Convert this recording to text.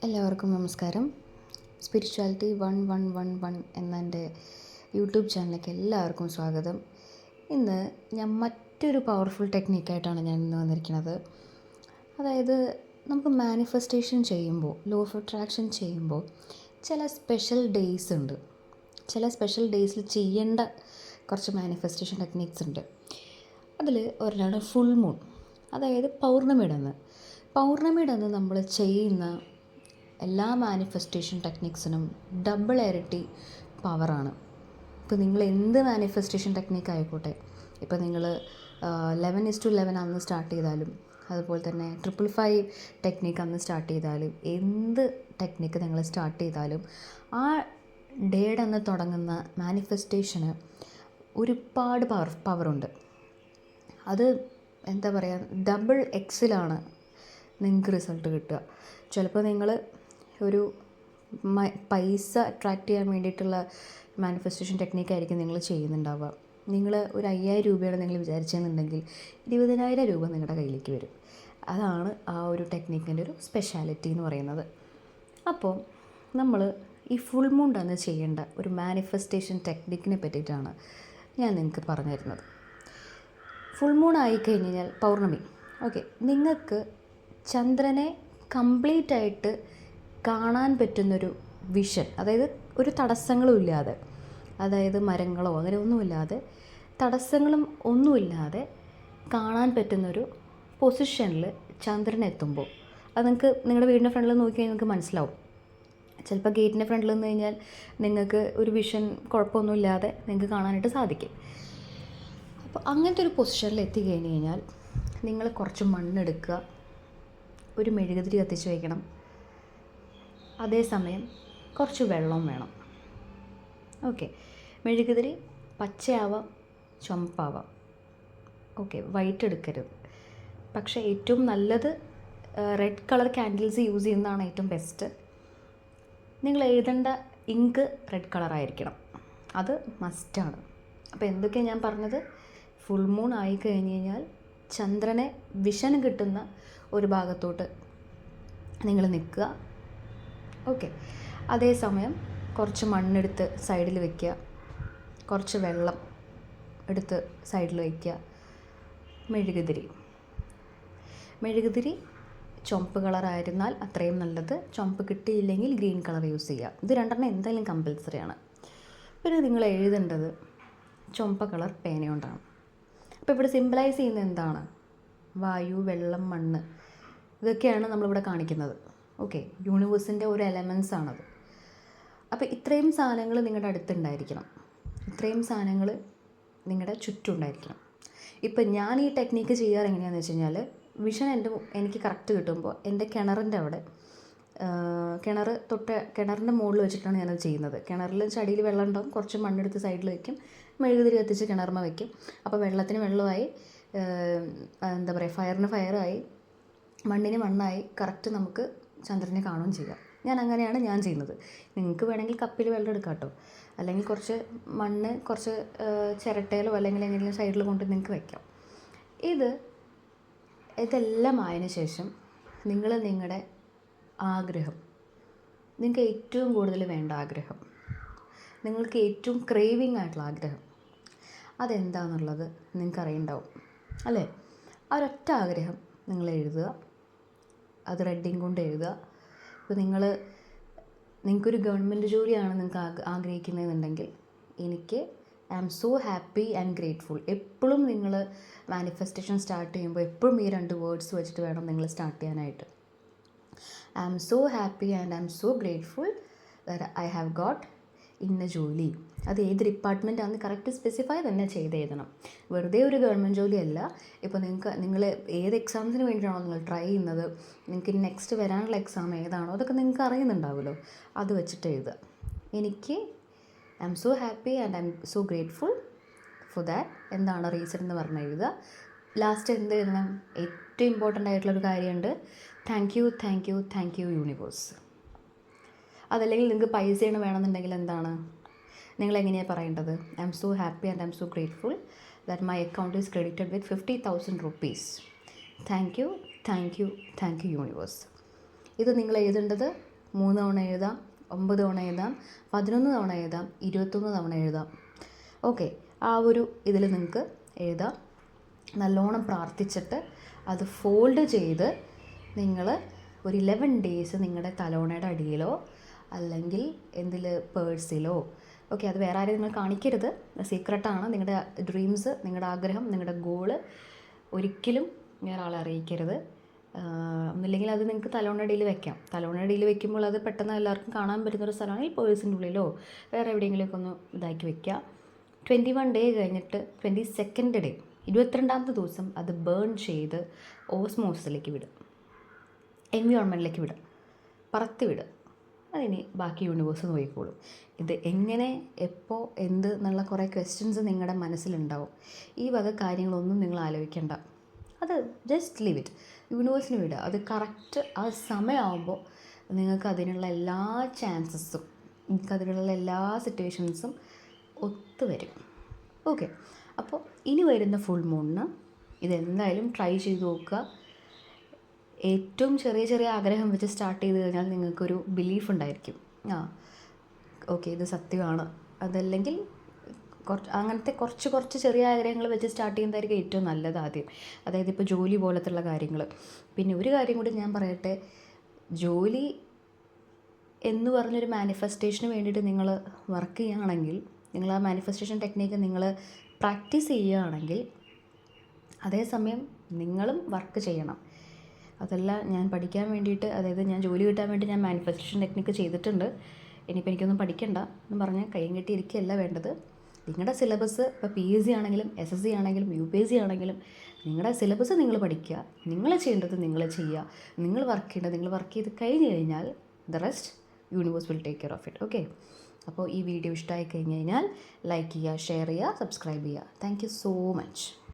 എല്ലാവർക്കും നമസ്കാരം. സ്പിരിച്വാലിറ്റി 1111 എന്ന എൻ്റെ യൂട്യൂബ് ചാനലിലേക്ക് എല്ലാവർക്കും സ്വാഗതം. ഇന്ന് ഞാൻ മറ്റൊരു പവർഫുൾ ടെക്നിക്കായിട്ടാണ് ഞാൻ ഇന്ന് വന്നിരിക്കുന്നത്. അതായത് നമുക്ക് മാനിഫെസ്റ്റേഷൻ ചെയ്യുമ്പോൾ, ലോ ഓഫ് അട്രാക്ഷൻ ചെയ്യുമ്പോൾ ചില സ്പെഷ്യൽ ഡേയ്സ് ഉണ്ട്. ചില സ്പെഷ്യൽ ഡേയ്സിൽ ചെയ്യേണ്ട കുറച്ച് മാനിഫെസ്റ്റേഷൻ ടെക്നിക്സ് ഉണ്ട്. അതിൽ ഒരെണ്ണമാണ് ഫുൾ മൂൺ, അതായത് പൗർണമിയുടെ അന്ന് നമ്മൾ ചെയ്യുന്ന എല്ലാ മാനിഫെസ്റ്റേഷൻ ടെക്നിക്സിനും ഡബിൾ ഇരട്ടി പവറാണ്. ഇപ്പോൾ നിങ്ങൾ എന്ത് മാനിഫെസ്റ്റേഷൻ ടെക്നിക്ക് ആയിക്കോട്ടെ, ഇപ്പോൾ നിങ്ങൾ 11:11 അന്ന് സ്റ്റാർട്ട് ചെയ്താലും, അതുപോലെ തന്നെ 555 ടെക്നിക്ക് അന്ന് സ്റ്റാർട്ട് ചെയ്താലും, എന്ത് ടെക്നിക്ക് നിങ്ങൾ സ്റ്റാർട്ട് ചെയ്താലും ആ ഡേയുടെ അന്ന് തുടങ്ങുന്ന മാനിഫെസ്റ്റേഷന് ഒരുപാട് പവറുണ്ട്. അത് എന്താ പറയുക, ഡബിൾ എക്സിലാണ് നിങ്ങൾക്ക് റിസൾട്ട് കിട്ടുക. ചിലപ്പോൾ നിങ്ങൾ ഒരു പൈസ അട്രാക്റ്റ് ചെയ്യാൻ വേണ്ടിയിട്ടുള്ള മാനിഫെസ്റ്റേഷൻ ടെക്നിക്കായിരിക്കും നിങ്ങൾ ചെയ്യുന്നുണ്ടാവുക. നിങ്ങൾ ഒരു 5000 രൂപയാണ് നിങ്ങൾ വിചാരിച്ചതെന്നുണ്ടെങ്കിൽ 20,000 രൂപ നിങ്ങളുടെ കയ്യിലേക്ക് വരും. അതാണ് ആ ഒരു ടെക്നിക്കിൻ്റെ ഒരു സ്പെഷ്യാലിറ്റി എന്ന് പറയുന്നത്. അപ്പോൾ നമ്മൾ ഈ ഫുൾ മൂൺ അന്ന് ചെയ്യേണ്ട ഒരു മാനിഫെസ്റ്റേഷൻ ടെക്നിക്കിനെ പറ്റിയിട്ടാണ് ഞാൻ നിങ്ങൾക്ക് പറഞ്ഞു തരുന്നത്. ഫുൾ മൂൺ ആയിക്കഴിഞ്ഞ് കഴിഞ്ഞാൽ പൗർണമി, ഓക്കെ, നിങ്ങൾക്ക് ചന്ദ്രനെ കംപ്ലീറ്റ് ആയിട്ട് കാണാൻ പറ്റുന്നൊരു വിഷൻ, അതായത് ഒരു തടസ്സങ്ങളും ഇല്ലാതെ, അതായത് മരങ്ങളോ അങ്ങനെ ഒന്നുമില്ലാതെ, തടസ്സങ്ങളും ഒന്നുമില്ലാതെ കാണാൻ പറ്റുന്നൊരു പൊസിഷനിൽ ചന്ദ്രൻ എത്തുമ്പോൾ അത് നിങ്ങൾക്ക് നിങ്ങളുടെ വീടിൻ്റെ ഫ്രണ്ടിൽ നോക്കി കഴിഞ്ഞാൽ നിങ്ങൾക്ക് മനസ്സിലാവും. ചിലപ്പോൾ ഗേറ്റിൻ്റെ ഫ്രണ്ടിൽ നിന്ന് കഴിഞ്ഞാൽ നിങ്ങൾക്ക് ഒരു വിഷൻ കുഴപ്പമൊന്നുമില്ലാതെ നിങ്ങൾക്ക് കാണാനായിട്ട് സാധിക്കും. അപ്പോൾ അങ്ങനത്തെ ഒരു പൊസിഷനിൽ എത്തിക്കഴിഞ്ഞ് കഴിഞ്ഞാൽ നിങ്ങൾ കുറച്ച് മണ്ണെടുക്കുക, ഒരു മെഴുകുതിരി കത്തിച്ച് വയ്ക്കണം, അതേസമയം കുറച്ച് വെള്ളം വേണം. ഓക്കെ, മെഴുകുതിരി പച്ചയാവാം, ചുമപ്പാവാം, ഓക്കെ, വൈറ്റ് എടുക്കരുത്. പക്ഷേ ഏറ്റവും നല്ലത് റെഡ് കളർ ക്യാൻഡിൽസ് യൂസ് ചെയ്യുന്നതാണ് ഏറ്റവും ബെസ്റ്റ്. നിങ്ങൾ എഴുതേണ്ട ഇങ്ക് റെഡ് കളറായിരിക്കണം, അത് മസ്റ്റാണ്. അപ്പോൾ എന്തൊക്കെയാണ് ഞാൻ പറഞ്ഞത്? ഫുൾ മൂൺ ആയി കഴിഞ്ഞ് കഴിഞ്ഞാൽ ചന്ദ്രനെ വിഷൻ കിട്ടുന്ന ഒരു ഭാഗത്തോട്ട് നിങ്ങൾ നിൽക്കുക, ഓക്കെ. അതേസമയം കുറച്ച് മണ്ണെടുത്ത് സൈഡിൽ വയ്ക്കുക, കുറച്ച് വെള്ളം എടുത്ത് സൈഡിൽ വയ്ക്കുക, മെഴുകുതിരി ചുവപ്പ് കളറായിരുന്നാൽ അത്രയും നല്ലത്. ചുവപ്പ് കിട്ടിയില്ലെങ്കിൽ ഗ്രീൻ കളർ യൂസ് ചെയ്യുക. ഇത് രണ്ടെണ്ണം എന്തായാലും കമ്പൽസറിയാണ്. പിന്നെ നിങ്ങൾ എഴുതേണ്ടത് ചുവപ്പ് കളർ പേന കൊണ്ടാണ്. അപ്പോൾ ഇവിടെ സിംബലൈസ് ചെയ്യുന്നത് എന്താണ്? വായു, വെള്ളം, മണ്ണ്, ഇതൊക്കെയാണ് നമ്മളിവിടെ കാണിക്കുന്നത്. ഓക്കെ, യൂണിവേഴ്സിൻ്റെ ഒരു എലമെൻസ് ആണത്. അപ്പോൾ ഇത്രയും സാധനങ്ങൾ നിങ്ങളുടെ അടുത്തുണ്ടായിരിക്കണം, ഇത്രയും സാധനങ്ങൾ നിങ്ങളുടെ ചുറ്റും ഉണ്ടായിരിക്കണം. ഇപ്പം ഞാൻ ഈ ടെക്നിക്ക് ചെയ്യാറ് എങ്ങനെയാണെന്ന് വെച്ച് കഴിഞ്ഞാൽ, വിഷൻ എനിക്ക് കറക്റ്റ് കിട്ടുമ്പോൾ എൻ്റെ കിണറിൻ്റെ അവിടെ, കിണറിൻ്റെ മുകളിൽ വെച്ചിട്ടാണ് ഞാനത് ചെയ്യുന്നത്. കിണറിൽ ചടിയിൽ വെള്ളം ഉണ്ടാവും, കുറച്ച് മണ്ണെടുത്ത് സൈഡിൽ വയ്ക്കും, മെഴുകുതിരി കത്തിച്ച് കിണർമ വയ്ക്കും. അപ്പോൾ വെള്ളത്തിന് വെള്ളമായി, എന്താ പറയുക, ഫയറിന് ഫയറായി, മണ്ണിന് മണ്ണായി, കറക്റ്റ് നമുക്ക് ചന്ദ്രനെ കാണുകയും ചെയ്യാം. അങ്ങനെയാണ് ഞാൻ ചെയ്യുന്നത്. നിങ്ങൾക്ക് വേണമെങ്കിൽ കപ്പിൽ വെള്ളം എടുക്കാം കേട്ടോ, അല്ലെങ്കിൽ കുറച്ച് മണ്ണ് കുറച്ച് ചിരട്ടയിലോ അല്ലെങ്കിൽ എങ്ങനെയെങ്കിലും സൈഡിൽ കൊണ്ട് നിങ്ങൾക്ക് വയ്ക്കാം. ഇതെല്ലാം ആയതിനു ശേഷം നിങ്ങൾ നിങ്ങളുടെ ആഗ്രഹം, നിങ്ങൾക്ക് ഏറ്റവും കൂടുതൽ വേണ്ട ആഗ്രഹം, നിങ്ങൾക്ക് ഏറ്റവും ക്രേവിങ് ആയിട്ടുള്ള ആഗ്രഹം അതെന്താണെന്നുള്ളത് നിങ്ങൾക്ക് അറിയുണ്ടാവും അല്ലേ? ആ ഒരൊറ്റ ആഗ്രഹം നിങ്ങൾ എഴുതുക, അത് റെഡിങ് കൊണ്ട് എഴുതുക. ഇപ്പോൾ നിങ്ങൾക്കൊരു ഗവൺമെൻറ് ജോലിയാണ് നിങ്ങൾക്ക് ആഗ്രഹിക്കുന്നതെന്നുണ്ടെങ്കിൽ, എനിക്ക് I am so happy and grateful. എപ്പോഴും നിങ്ങൾ മാനിഫെസ്റ്റേഷൻ സ്റ്റാർട്ട് ചെയ്യുമ്പോൾ എപ്പോഴും ഈ 2 വേർഡ്സ് വെച്ചിട്ട് വേണം നിങ്ങൾ സ്റ്റാർട്ട് ചെയ്യാനായിട്ട്. I am so happy and I am so grateful that I have got ഇന്ന ജോലി. അത് ഏത് ഡിപ്പാർട്ട്മെൻറ്റാണെന്ന് കറക്റ്റ് സ്പെസിഫൈ തന്നെ ചെയ്ത് എഴുതണം. വെറുതെ ഒരു ഗവൺമെൻറ് ജോലിയല്ല. ഇപ്പോൾ നിങ്ങൾ ഏത് എക്സാംസിന് വേണ്ടിയിട്ടാണോ നിങ്ങൾ ട്രൈ ചെയ്യുന്നത്, നിങ്ങൾക്ക് നെക്സ്റ്റ് വരാനുള്ള എക്സാം ഏതാണോ അതൊക്കെ നിങ്ങൾക്ക് അറിയുന്നുണ്ടാവുമല്ലോ, അത് വെച്ചിട്ട് എഴുതുക. എനിക്ക് I am so happy and I am so grateful for that, എന്താണ് റീസൺ എന്ന് പറഞ്ഞ് എഴുതുക. ലാസ്റ്റ് എന്ത് എഴുതണം? ഏറ്റവും ഇമ്പോർട്ടൻ്റ് ആയിട്ടുള്ളൊരു കാര്യമുണ്ട്, താങ്ക് യു യൂണിവേഴ്സ്. അതല്ലെങ്കിൽ നിങ്ങൾക്ക് പൈസയാണ് വേണമെന്നുണ്ടെങ്കിൽ എന്താണ് നിങ്ങളെങ്ങനെയാണ് പറയേണ്ടത്? I am so happy and I am so grateful that my account is credited with 50,000 rupees. Thank you universe. ഇത് നിങ്ങൾ എഴുതേണ്ടത് 3 തവണ എഴുതാം, 9 തവണ എഴുതാം, 11 തവണ എഴുതാം, 21 തവണ എഴുതാം. ഓക്കെ, ആ ഒരു ഇതിൽ നിങ്ങൾക്ക് എഴുതാം. നല്ലോണം പ്രാർത്ഥിച്ചിട്ട് അത് ഫോൾഡ് ചെയ്ത് നിങ്ങൾ ഒരു 11 ഡേയ്സ് നിങ്ങളുടെ തലോണയുടെ അടിയിലോ അല്ലെങ്കിൽ എന്തിൽ പേഴ്സിലോ, ഓക്കെ, അത് വേറെ ആരെയും നിങ്ങൾ കാണിക്കരുത്, സീക്രട്ടാണ്. നിങ്ങളുടെ ഡ്രീംസ്, നിങ്ങളുടെ ആഗ്രഹം, നിങ്ങളുടെ ഗോള് ഒരിക്കലും വേറെ ആളെ അറിയിക്കരുത്. ഒന്നില്ലെങ്കിൽ അത് നിങ്ങൾക്ക് തലോണടിയിൽ വെക്കാം. തലോണടിയിൽ വെക്കുമ്പോൾ അത് പെട്ടെന്ന് എല്ലാവർക്കും കാണാൻ പറ്റുന്നൊരു സ്ഥലമാണെങ്കിൽ പേഴ്സിൻ്റെ ഉള്ളിലോ വേറെ എവിടെയെങ്കിലുമൊക്കെ ഒന്ന് ഇതാക്കി വെക്കുക. 21 ഡേ കഴിഞ്ഞിട്ട് 22nd ഡേ, 22ാമത്തെ ദിവസം അത് ബേൺ ചെയ്ത് ഓസ്മോസിലേക്ക് വിടും, എൻവിയോൺമെൻറ്റിലേക്ക് വിടും, പറത്തി വിടും. അതിനി ബാക്കി യൂണിവേഴ്സ് നോക്കിക്കോളും. ഇത് എങ്ങനെ, എപ്പോൾ, എന്ത് എന്നുള്ള കുറേ ക്വസ്റ്റ്യൻസ് നിങ്ങളുടെ മനസ്സിലുണ്ടാവും. ഈ വക കാര്യങ്ങളൊന്നും നിങ്ങൾ ആലോചിക്കേണ്ട. അത് ജസ്റ്റ് ലീവ് ഇറ്റ്, യൂണിവേഴ്സിന് വിടുക. അത് കറക്റ്റ് ആ സമയമാകുമ്പോൾ നിങ്ങൾക്ക് അതിനുള്ള എല്ലാ ചാൻസസും, നിങ്ങൾക്ക് അതിനുള്ള എല്ലാ സിറ്റുവേഷൻസും ഒത്തുവരും. ഓക്കെ, അപ്പോൾ ഇനി വരുന്ന ഫുൾ മൂണിന് ഇതെന്തായാലും ട്രൈ ചെയ്ത് നോക്കുക. ഏറ്റവും ചെറിയ ചെറിയ ആഗ്രഹം വെച്ച് സ്റ്റാർട്ട് ചെയ്ത് കഴിഞ്ഞാൽ നിങ്ങൾക്കൊരു ബിലീഫ് ഉണ്ടായിരിക്കും, ഓക്കെ ഇത് സത്യമാണ്. അതല്ലെങ്കിൽ അങ്ങനത്തെ കുറച്ച് ചെറിയ ആഗ്രഹങ്ങൾ വെച്ച് സ്റ്റാർട്ട് ചെയ്യുന്നതായിരിക്കും ഏറ്റവും നല്ലത് ആദ്യം. അതായത് ഇപ്പോൾ ജോലി പോലത്തുള്ള കാര്യങ്ങൾ. പിന്നെ ഒരു കാര്യം കൂടി ഞാൻ പറയട്ടെ, ജോലി എന്ന് പറഞ്ഞൊരു മാനിഫെസ്റ്റേഷന് വേണ്ടിയിട്ട് നിങ്ങൾ വർക്ക് ചെയ്യുകയാണെങ്കിൽ, നിങ്ങൾ ആ മാനിഫെസ്റ്റേഷൻ ടെക്നിക്ക് നിങ്ങൾ പ്രാക്ടീസ് ചെയ്യുകയാണെങ്കിൽ അതേസമയം നിങ്ങളും വർക്ക് ചെയ്യണം. അതല്ല, ഞാൻ പഠിക്കാൻ വേണ്ടിയിട്ട്, അതായത് ഞാൻ ജോലി കിട്ടാൻ വേണ്ടി ഞാൻ മാനിഫെസ്റ്റേഷൻ ടെക്നിക്ക് ചെയ്തിട്ടുണ്ട്, ഇനിയിപ്പോൾ എനിക്കൊന്നും പഠിക്കണ്ട എന്ന് പറഞ്ഞ് കയ്യും കെട്ടി ഇരിക്കുകയല്ല വേണ്ടത്. നിങ്ങളുടെ സിലബസ് ഇപ്പോൾ PSC ആണെങ്കിലും SSC ആണെങ്കിലും UPSC ആണെങ്കിലും നിങ്ങളുടെ സിലബസ് നിങ്ങൾ പഠിക്കുക, നിങ്ങൾ ചെയ്യേണ്ടത് നിങ്ങൾ ചെയ്യുക, നിങ്ങൾ വർക്ക് ചെയ്യേണ്ടത് നിങ്ങൾ വർക്ക് ചെയ്ത് കഴിഞ്ഞ് കഴിഞ്ഞാൽ the rest universe will take care of it. Okay, അപ്പോൾ ഈ വീഡിയോ ഇഷ്ടമായി കഴിഞ്ഞ് കഴിഞ്ഞാൽ ലൈക്ക് ചെയ്യുക, ഷെയർ ചെയ്യുക, സബ്സ്ക്രൈബ് ചെയ്യുക. Thank you so much.